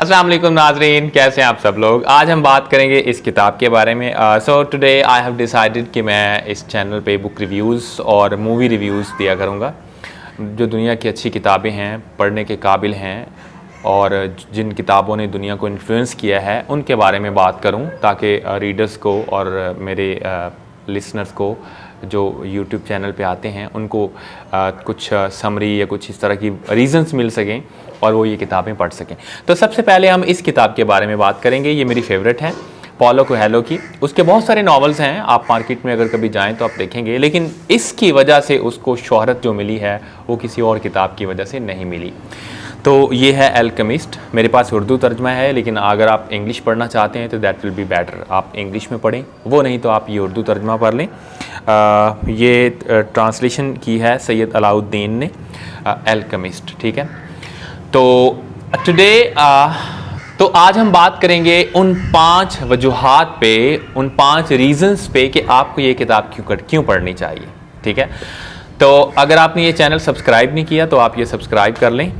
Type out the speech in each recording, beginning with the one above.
अस्सलाम वालेकुम नाजरीन, कैसे हैं आप सब लोग। आज हम बात करेंगे इस किताब के बारे में। So today I have decided कि मैं इस चैनल पे बुक रिव्यूज़ और मूवी रिव्यूज़ दिया करूँगा जो दुनिया की अच्छी किताबें हैं, पढ़ने के काबिल हैं और जिन किताबों ने दुनिया को इन्फ्लुएंस किया है उनके बारे में बात करूँ, ताकि रीडर्स को और मेरे लिसनर्स को जो YouTube चैनल पे आते हैं उनको कुछ समरी या कुछ इस तरह की रीज़न्स मिल सकें और वो ये किताबें पढ़ सकें। तो सबसे पहले हम इस किताब के बारे में बात करेंगे। ये मेरी फेवरेट है, पॉलो कोएल्हो की। उसके बहुत सारे नॉवेल्स हैं, आप मार्केट में अगर कभी जाएं तो आप देखेंगे, लेकिन इसकी वजह से उसको शोहरत जो मिली है वो किसी और किताब की वजह से नहीं मिली। तो ये है अल्केमिस्ट। मेरे पास उर्दू तर्जमा है, लेकिन अगर आप इंग्लिश पढ़ना चाहते हैं तो दैट विल बी बेटर, आप इंग्लिश में पढ़ें, वो नहीं तो आप ये उर्दू तर्जमा पढ़ लें। ये ट्रांसलेशन की है सैयद अलाउद्दीन ने, अल्केमिस्ट, ठीक है। तो टुडे तो आज हम बात करेंगे उन 5 वजूहात पे, उन 5 रीज़न्स पे कि आपको ये किताब क्यों पढ़नी चाहिए, ठीक है। तो अगर आपने ये चैनल सब्सक्राइब नहीं किया तो आप ये सब्सक्राइब कर लें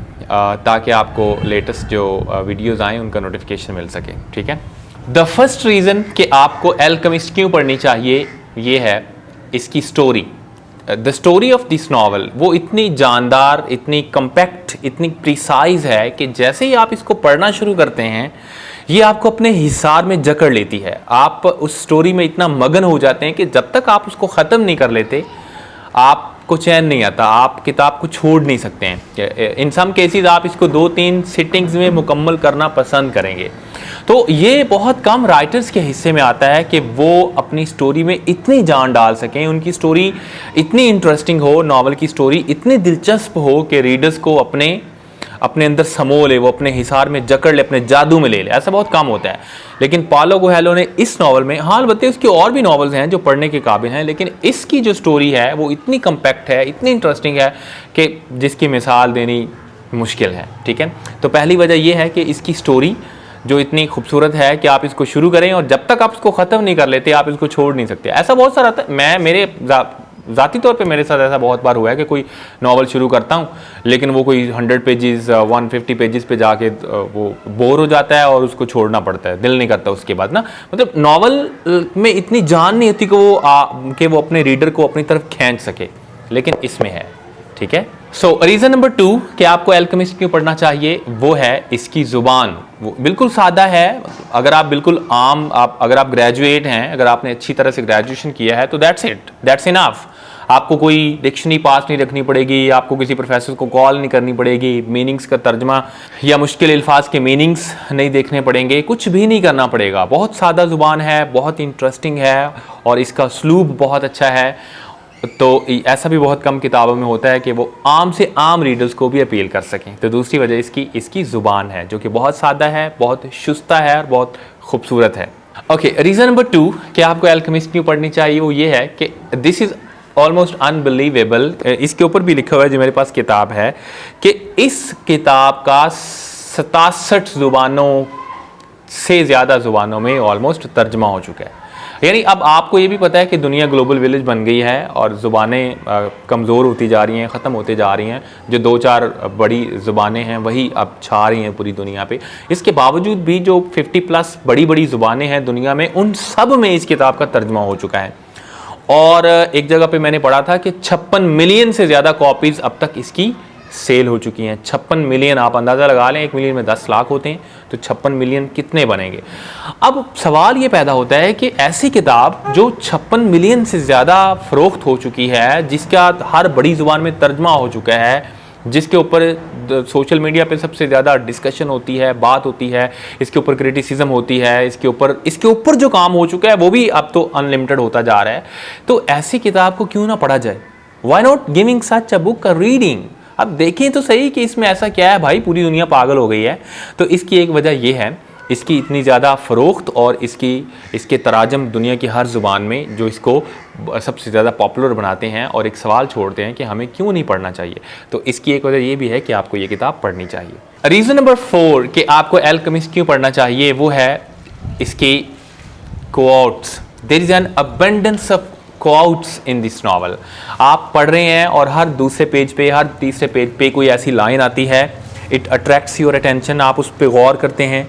ताकि आपको लेटेस्ट जो वीडियोस आएँ उनका नोटिफिकेशन मिल सके, ठीक है। द फर्स्ट रीज़न कि आपको अल्केमिस्ट क्यों पढ़नी चाहिए ये है इसकी story. The story of this novel वो इतनी जानदार, इतनी कम्पैक्ट, इतनी प्रिसाइज है कि जैसे ही आप इसको पढ़ना शुरू करते हैं ये आपको अपने हिसार में जकड़ लेती है। आप उस स्टोरी में इतना मगन हो जाते हैं कि जब तक आप उसको ख़त्म नहीं कर लेते आपको चैन नहीं आता, आप किताब को छोड़ नहीं सकते हैं। इन सम केसेस आप इसको 2-3 सिटिंग्स में मुकम्मल करना पसंद करेंगे। तो ये बहुत कम राइटर्स के हिस्से में आता है कि वो अपनी स्टोरी में इतनी जान डाल सकें, उनकी स्टोरी इतनी इंटरेस्टिंग हो, नावल की स्टोरी इतनी दिलचस्प हो कि रीडर्स को अपने अंदर समो ले, वो अपने हिसार में जकड़ ले, अपने जादू में ले ले। ऐसा बहुत कम होता है, लेकिन पॉलो कोएल्हो ने इस नावल में, हाँ अलबत्ते उसकी और भी नावल्स हैं जो पढ़ने के काबिल हैं, लेकिन इसकी जो स्टोरी है वो इतनी कम्पैक्ट है, इतनी इंटरेस्टिंग है कि जिसकी मिसाल देनी मुश्किल है, ठीक है। तो पहली वजह यह है कि इसकी स्टोरी जो इतनी खूबसूरत है कि आप इसको शुरू करें और जब तक आप इसको ख़त्म नहीं कर लेते आप इसको छोड़ नहीं सकते। ऐसा बहुत सारा था, मेरे ज़ाती तौर पे मेरे साथ ऐसा बहुत बार हुआ है कि कोई नावल शुरू करता हूँ लेकिन वो कोई 100 पेजेस 150 पेजेस पे जाके वो बोर हो जाता है और उसको छोड़ना पड़ता है, दिल नहीं करता उसके बाद ना। मतलब नावल में इतनी जान नहीं होती कि वो अपने रीडर को अपनी तरफ खींच सके, लेकिन इसमें है, ठीक है। सो रीज़न नंबर 2 कि आपको अल्केमिस्ट क्यों पढ़ना चाहिए वो है इसकी ज़ुबान। वो बिल्कुल सादा है। अगर आप बिल्कुल आम, अगर आप ग्रेजुएट हैं, अगर आपने अच्छी तरह से ग्रेजुएशन किया है तो दैट्स इट, दैट्स इनफ। आपको कोई डिक्शनरी पास नहीं रखनी पड़ेगी, आपको किसी प्रोफेसर को कॉल नहीं करनी पड़ेगी, मीनिंग्स का तर्जमा या मुश्किल अल्फाज के मीनिंग्स नहीं देखने पड़ेंगे, कुछ भी नहीं करना पड़ेगा। बहुत सादा ज़ुबान है, बहुत इंटरेस्टिंग है और इसका स्लूब बहुत अच्छा है। तो ऐसा भी बहुत कम किताबों में होता है कि वो आम से आम रीडर्स को भी अपील कर सकें। तो दूसरी वजह इसकी ज़ुबान है जो कि बहुत सादा है, बहुत शुस्ता है और बहुत खूबसूरत है। ओके, रीज़न नंबर 2 कि आपको अल्केमिस्ट क्यों पढ़नी चाहिए वो ये है कि दिस इज़ ऑलमोस्ट अनबिलीवेबल। इसके ऊपर भी लिखा हुआ है, जो मेरे पास किताब है, कि इस किताब का 67 ज़ुबानों से ज़्यादा ज़ुबानों में ऑलमोस्ट तर्जमा हो चुका है। यानी अब आपको ये भी पता है कि दुनिया ग्लोबल विलेज बन गई है और ज़ुबानें कमज़ोर होती जा रही हैं, ख़त्म होते जा रही हैं। जो 2-4 बड़ी ज़ुबानें हैं वही अब छा रही हैं पूरी दुनिया पे। इसके बावजूद भी जो 50+ बड़ी ज़ुबानें हैं दुनिया में, उन सब में इस किताब का तर्जमा हो चुका है। और एक जगह पे मैंने पढ़ा था कि 56 मिलियन से ज़्यादा कॉपीज़ अब तक इसकी सेल हो चुकी हैं। 56 मिलियन, आप अंदाज़ा लगा लें, 1 मिलियन में 10 लाख होते हैं, तो 56 मिलियन कितने बनेंगे। अब सवाल ये पैदा होता है कि ऐसी किताब जो 56 मिलियन से ज़्यादा फ़रोख्त हो चुकी है, जिसका हर बड़ी ज़ुबान में तर्जमा हो चुका है, जिसके ऊपर सोशल मीडिया पे सबसे ज़्यादा डिस्कशन होती है, बात होती है, इसके ऊपर क्रिटिसिज्म होती है, इसके ऊपर जो काम हो चुका है वो भी अब तो अनलिमिटेड होता जा रहा है, तो ऐसी किताब को क्यों ना पढ़ा जाए। Why not giving such a book a reading. अब देखें तो सही कि इसमें ऐसा क्या है भाई, पूरी दुनिया पागल हो गई है। तो इसकी एक वजह यह है, इसकी इतनी ज़्यादा फ़रोख्त और इसके तराजम दुनिया की हर ज़ुबान में जो इसको सबसे ज़्यादा पॉपुलर बनाते हैं और एक सवाल छोड़ते हैं कि हमें क्यों नहीं पढ़ना चाहिए। तो इसकी एक वजह यह भी है कि आपको ये किताब पढ़नी चाहिए। रीज़न नंबर 4 कि आपको अल्केमिस्ट क्यों पढ़ना चाहिए वो है इसकी quotes. There is an abundance of quotes in this novel. आप पढ़ रहे हैं और हर दूसरे पेज पे, हर तीसरे पेज पे कोई ऐसी लाइन आती है इट अट्रैक्ट्स योर अटेंशन, आप उस पर गौर करते हैं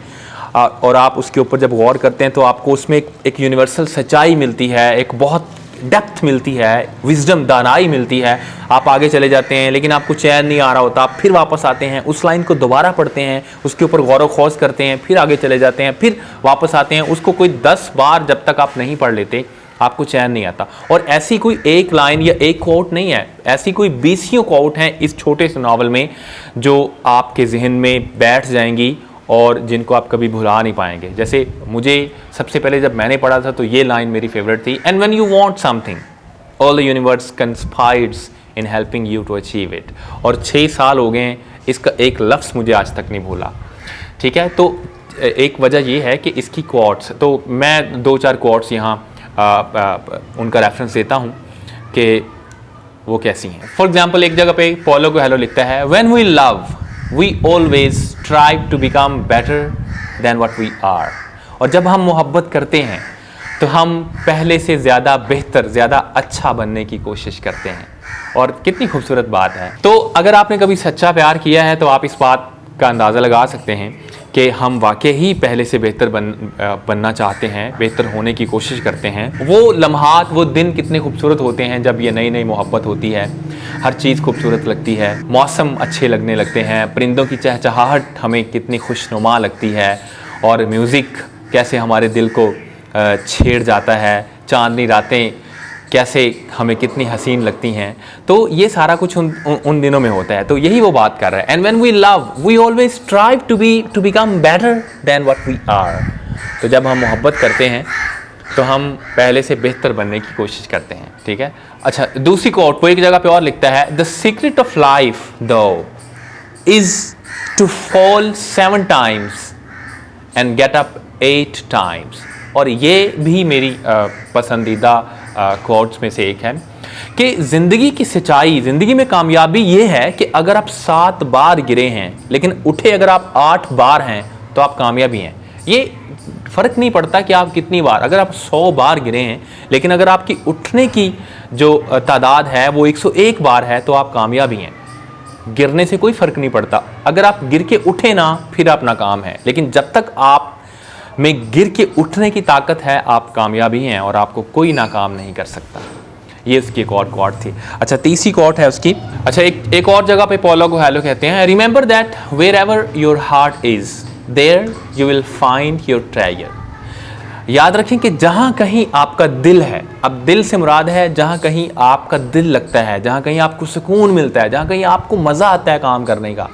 और आप उसके ऊपर जब गौर करते हैं तो आपको उसमें एक यूनिवर्सल सच्चाई मिलती है, एक बहुत डेप्थ मिलती है, विजडम, दानाई मिलती है। आप आगे चले जाते हैं लेकिन आपको चैन नहीं आ रहा होता, आप फिर वापस आते हैं, उस लाइन को दोबारा पढ़ते हैं, उसके ऊपर गौर व खोज करते हैं, फिर आगे चले जाते हैं, फिर वापस आते हैं। उसको कोई 10 बार जब तक आप नहीं पढ़ लेते आपको चैन नहीं आता। और ऐसी कोई एक लाइन या एक कोट नहीं है, ऐसी कोई 20 कोट हैं इस छोटे से नावल में जो आपके जहन में बैठ जाएंगी और जिनको आप कभी भुला नहीं पाएंगे। जैसे मुझे सबसे पहले जब मैंने पढ़ा था तो ये लाइन मेरी फेवरेट थी, and when you want something all the universe conspires in helping you to achieve it. और 6 साल हो गए हैं, इसका एक लफ्ज़ मुझे आज तक नहीं भूला। ठीक है, तो एक वजह ये है कि इसकी कोट्स, तो मैं 2-4 कोट्स यहाँ उनका रेफरेंस देता हूँ कि वो कैसी हैं। फॉर एग्जाम्पल एक जगह पे पॉलो कोएल्हो लिखता है, when we love we always strive to become better than what we are। और जब हम मोहब्बत करते हैं तो हम पहले से ज़्यादा बेहतर, ज़्यादा अच्छा बनने की कोशिश करते हैं। और कितनी खूबसूरत बात है। तो अगर आपने कभी सच्चा प्यार किया है तो आप इस बात का अंदाज़ा लगा सकते हैं कि हम वाकई ही पहले से बेहतर बनना चाहते हैं, बेहतर होने की कोशिश करते हैं। वो लम्हात, वो दिन कितने खूबसूरत होते हैं जब ये नई नई मोहब्बत होती है, हर चीज़ खूबसूरत लगती है, मौसम अच्छे लगने लगते हैं, परिंदों की चहचहाहट हमें कितनी खुशनुमा लगती है, और म्यूज़िक कैसे हमारे दिल को छेड़ जाता है, चांदनी रातें कैसे हमें कितनी हसीन लगती हैं। तो ये सारा कुछ उन दिनों में होता है। तो यही वो बात कर रहा है, and when we love we always strive to become better than what we are. तो जब हम मोहब्बत करते हैं तो हम पहले से बेहतर बनने की कोशिश करते हैं। ठीक है, अच्छा, दूसरी कोट वो एक जगह पे और लिखता है, the secret of life though is to fall 7 times and get up 8 times. और ये भी मेरी पसंदीदा कोट्स में से एक है कि ज़िंदगी की सच्चाई, ज़िंदगी में कामयाबी ये है कि अगर आप 7 बार गिरे हैं लेकिन उठे अगर आप 8 बार हैं तो आप कामयाबी हैं। ये फ़र्क नहीं पड़ता कि आप कितनी बार, अगर आप 100 बार गिरे हैं लेकिन अगर आपकी उठने की जो तादाद है वो 101 बार है तो आप कामयाबी हैं। गिरने से कोई फ़र्क नहीं पड़ता, अगर आप गिर के उठे ना फिर आप नाकाम हैं, लेकिन जब तक आप में गिर के उठने की ताकत है आप कामयाबी हैं और आपको कोई नाकाम नहीं कर सकता। ये उसकी एक और कोट थी। अच्छा, तीसरी कोट है उसकी। अच्छा, एक और जगह पे पॉलो कोएल्हो कहते हैं, remember that wherever your heart is there you will find your treasure. याद रखें कि जहाँ कहीं आपका दिल है, अब दिल से मुराद है जहाँ कहीं आपका दिल लगता है, जहाँ कहीं आपको सुकून मिलता है, जहाँ कहीं आपको मज़ा आता है काम करने का,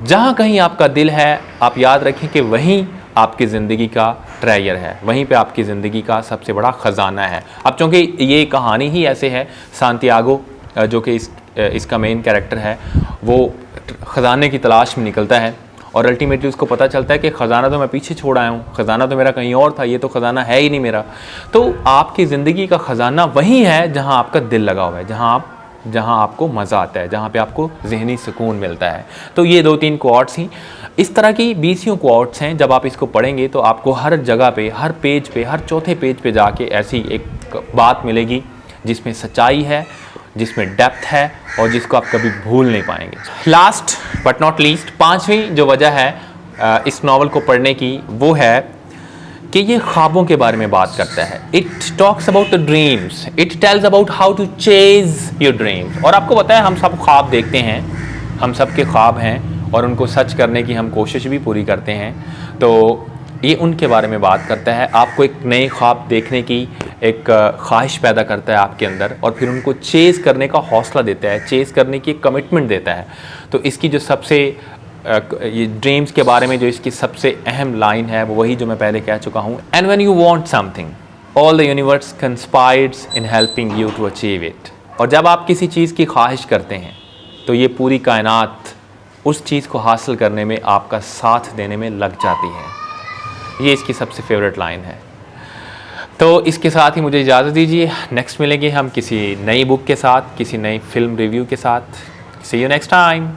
जहाँ कहीं आपका दिल है, आप याद रखें कि वहीं आपकी ज़िंदगी का ट्रेजर है, वहीं पे आपकी ज़िंदगी का सबसे बड़ा ख़जाना है। अब चूँकि ये कहानी ही ऐसे है, सांतियागो जो कि इसका मेन कैरेक्टर है, वो ख़जाने की तलाश में निकलता है और अल्टीमेटली उसको पता चलता है कि ख़जाना तो मैं पीछे छोड़ आया हूँ, ख़जाना तो मेरा कहीं और था, ये तो ख़जाना है ही नहीं मेरा। तो आपकी ज़िंदगी का ख़जाना वहीं है जहाँ आपका दिल लगा हुआ है, जहाँ आपको मज़ा आता है, जहाँ पे आपको ज़हनी सुकून मिलता है। तो ये 2-3 कोट्स ही इस तरह की 20 कोट्स हैं। जब आप इसको पढ़ेंगे तो आपको हर जगह पे, हर पेज पे, हर चौथे पेज पे जाके ऐसी एक बात मिलेगी जिसमें सच्चाई है, जिसमें डेप्थ है और जिसको आप कभी भूल नहीं पाएंगे। लास्ट बट नॉट लीस्ट, 5वीं जो वजह है इस नावल को पढ़ने की वो है कि ये ख्वाबों के बारे में बात करता है। It talks about the dreams, it tells about how to chase your dreams. और आपको पता है हम सब ख्वाब देखते हैं, हम सब के ख्वाब हैं और उनको सच करने की हम कोशिश भी पूरी करते हैं। तो ये उनके बारे में बात करता है, आपको एक नए ख्वाब देखने की एक ख्वाहिश पैदा करता है आपके अंदर और फिर उनको चेज़ करने का हौसला देता है, चेज़ करने की एक कमिटमेंट देता है। तो इसकी जो सबसे ये ड्रीम्स के बारे में जो इसकी सबसे अहम लाइन है वो वही जो मैं पहले कह चुका हूँ, and when you want something all the universe conspires in helping you to achieve it. और जब आप किसी चीज़ की ख्वाहिश करते हैं तो ये पूरी कायनात उस चीज़ को हासिल करने में आपका साथ देने में लग जाती है। ये इसकी सबसे फेवरेट लाइन है। तो इसके साथ ही मुझे इजाज़त दीजिए, नेक्स्ट मिलेंगे हम किसी नई बुक के साथ, किसी नई फिल्म रिव्यू के साथ। सी यू नेक्स्ट टाइम।